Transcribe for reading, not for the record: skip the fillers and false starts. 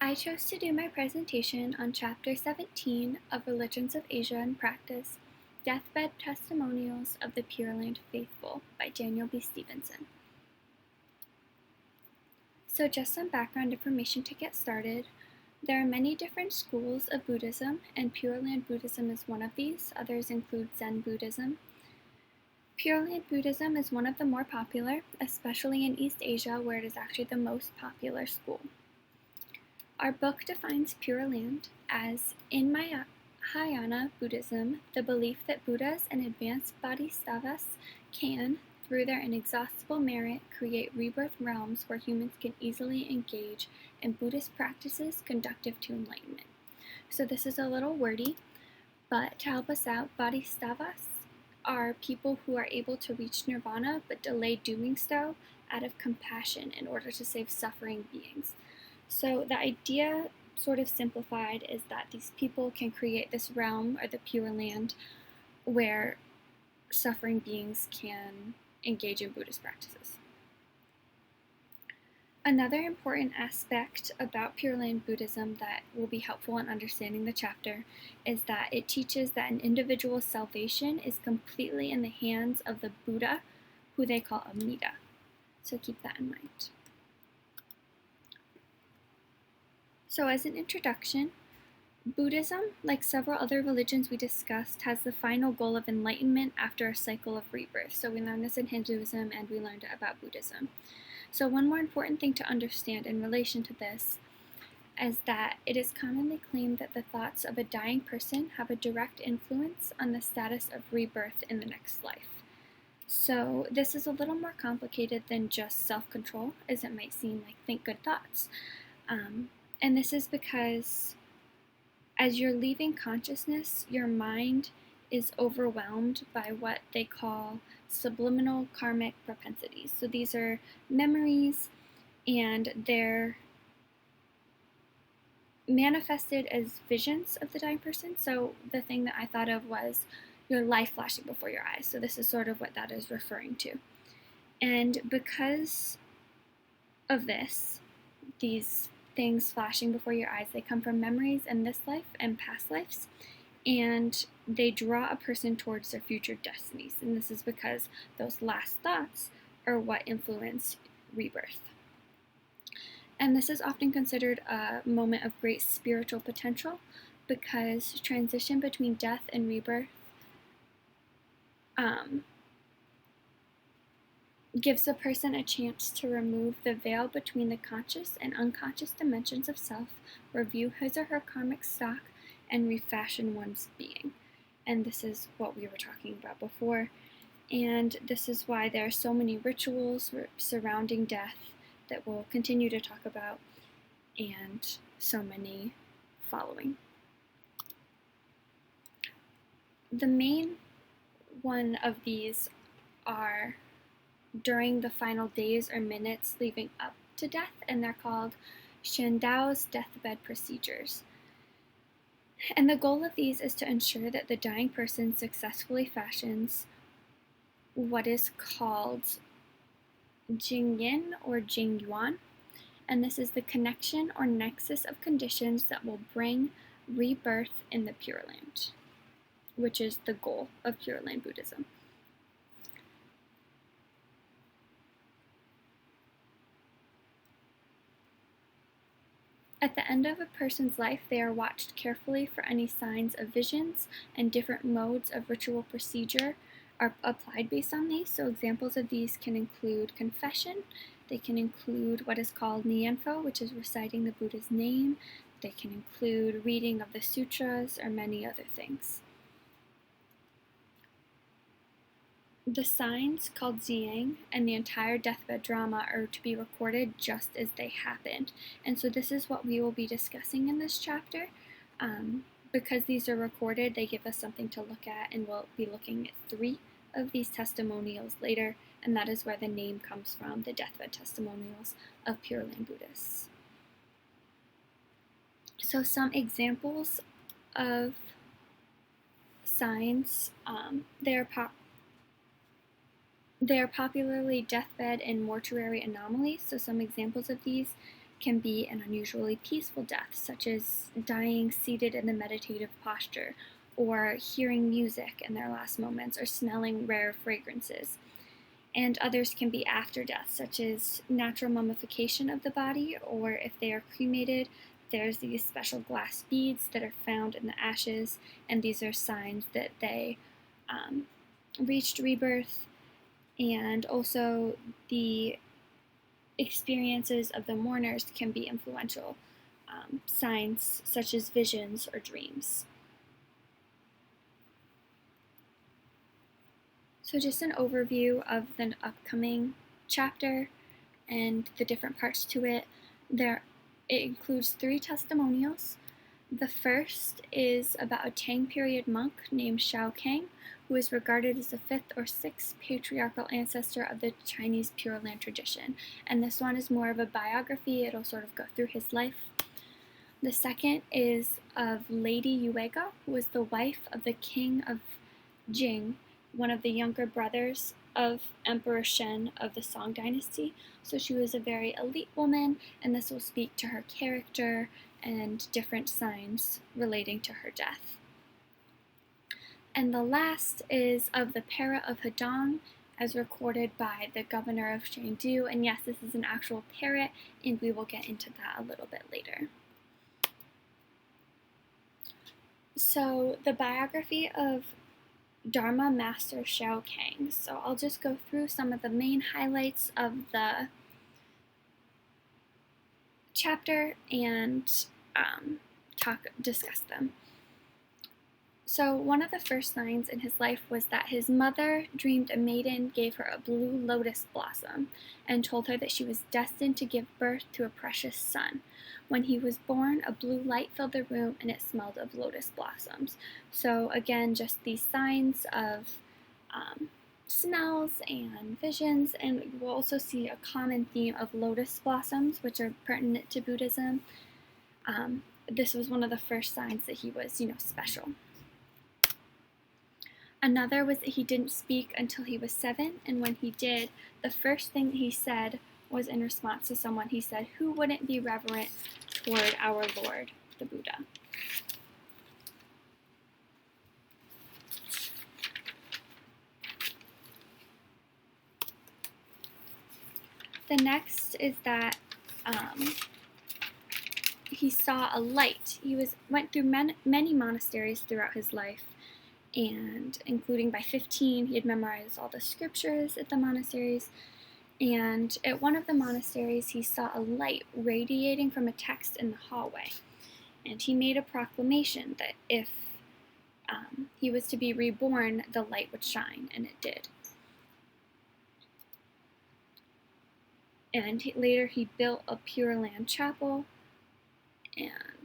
I chose to do my presentation on Chapter 17 of Religions of Asia in Practice, Deathbed Testimonials of the Pure Land Faithful by Daniel B. Stevenson. So just some background information to get started. There are many different schools of Buddhism, and Pure Land Buddhism is one of these. Others include Zen Buddhism. Pure Land Buddhism is one of the more popular, especially in East Asia, where it is actually the most popular school. Our book defines Pure Land as, in Mahayana Buddhism, the belief that Buddhas and advanced bodhisattvas can, through their inexhaustible merit, create rebirth realms where humans can easily engage in Buddhist practices conducive to enlightenment. So this is a little wordy, but to help us out, bodhisattvas are people who are able to reach nirvana but delay doing so out of compassion in order to save suffering beings. So the idea, sort of simplified, is that these people can create this realm, or the Pure Land, where suffering beings can engage in Buddhist practices. Another important aspect about Pure Land Buddhism that will be helpful in understanding the chapter is that it teaches that an individual's salvation is completely in the hands of the Buddha, who they call Amida. So keep that in mind. So as an introduction, Buddhism, like several other religions we discussed, has the final goal of enlightenment after a cycle of rebirth. So we learned this in Hinduism and we learned it about Buddhism. So one more important thing to understand in relation to this is that it is commonly claimed that the thoughts of a dying person have a direct influence on the status of rebirth in the next life. So this is a little more complicated than just self-control, as it might seem, like think good thoughts. And this is because as you're leaving consciousness, your mind is overwhelmed by what they call subliminal karmic propensities. So these are memories, and they're manifested as visions of the dying person. So the thing that I thought of was your life flashing before your eyes. So this is sort of what that is referring to. And because of this, these things flashing before your eyes, they come from memories in this life and past lives, and they draw a person towards their future destinies. And this is because those last thoughts are what influence rebirth. And this is often considered a moment of great spiritual potential because transition between death and rebirth gives a person a chance to remove the veil between the conscious and unconscious dimensions of self, review his or her karmic stock, and refashion one's being. And this is what we were talking about before. And this is why there are so many rituals surrounding death that we'll continue to talk about, and so many following. The main one of these are during the final days or minutes leading up to death, and they're called Shandao's deathbed procedures. And the goal of these is to ensure that the dying person successfully fashions what is called Jingyin or Jingyuan, and this is the connection or nexus of conditions that will bring rebirth in the Pure Land, which is the goal of Pure Land Buddhism. At the end of a person's life, they are watched carefully for any signs of visions, and different modes of ritual procedure are applied based on these. So examples of these can include confession. They can include what is called Nianfo, which is reciting the Buddha's name. They can include reading of the sutras or many other things. The signs, called ziyang, and the entire deathbed drama are to be recorded just as they happened. And so this is what we will be discussing in this chapter. Because these are recorded, they give us something to look at, and we'll be looking at 3 of these testimonials later, and that is where the name comes from, the deathbed testimonials of Pure Land Buddhists. So some examples of signs, they are popularly deathbed and mortuary anomalies. So some examples of these can be an unusually peaceful death, such as dying seated in the meditative posture, or hearing music in their last moments, or smelling rare fragrances. And others can be after death, such as natural mummification of the body, or if they are cremated, there's these special glass beads that are found in the ashes, and these are signs that they reached rebirth. And also the experiences of the mourners can be influential, signs such as visions or dreams. So just an overview of the upcoming chapter and the different parts to it. It includes 3 testimonials. The first is about a Tang period monk named Shao Kang, who is regarded as the 5th or 6th patriarchal ancestor of the Chinese Pure Land tradition. And this one is more of a biography. It'll sort of go through his life. The second is of Lady Yuega, who was the wife of the king of Jing, one of the younger brothers of Emperor Shen of the Song dynasty. So she was a very elite woman, and this will speak to her character and different signs relating to her death. And the last is of the parrot of Hedong, as recorded by the governor of Chengdu. And yes, this is an actual parrot, and we will get into that a little bit later. So the biography of Dharma Master Shao Kang. So I'll just go through some of the main highlights of the chapter and discuss them. So one of the first signs in his life was that his mother dreamed a maiden gave her a blue lotus blossom and told her that she was destined to give birth to a precious son. When he was born, a blue light filled the room and it smelled of lotus blossoms. So again, just these signs of smells and visions, and you will also see a common theme of lotus blossoms, which are pertinent to Buddhism. This was one of the first signs that he was, special. Another was that he didn't speak until he was 7, and when he did, the first thing that he said was in response to someone. He said, "Who wouldn't be reverent toward our Lord, the Buddha?" The next is that he saw a light. He went through many monasteries throughout his life, and including by 15, he had memorized all the scriptures at the monasteries. And at one of the monasteries, he saw a light radiating from a text in the hallway. And he made a proclamation that if he was to be reborn, the light would shine, and it did. And later he built a Pure Land chapel, and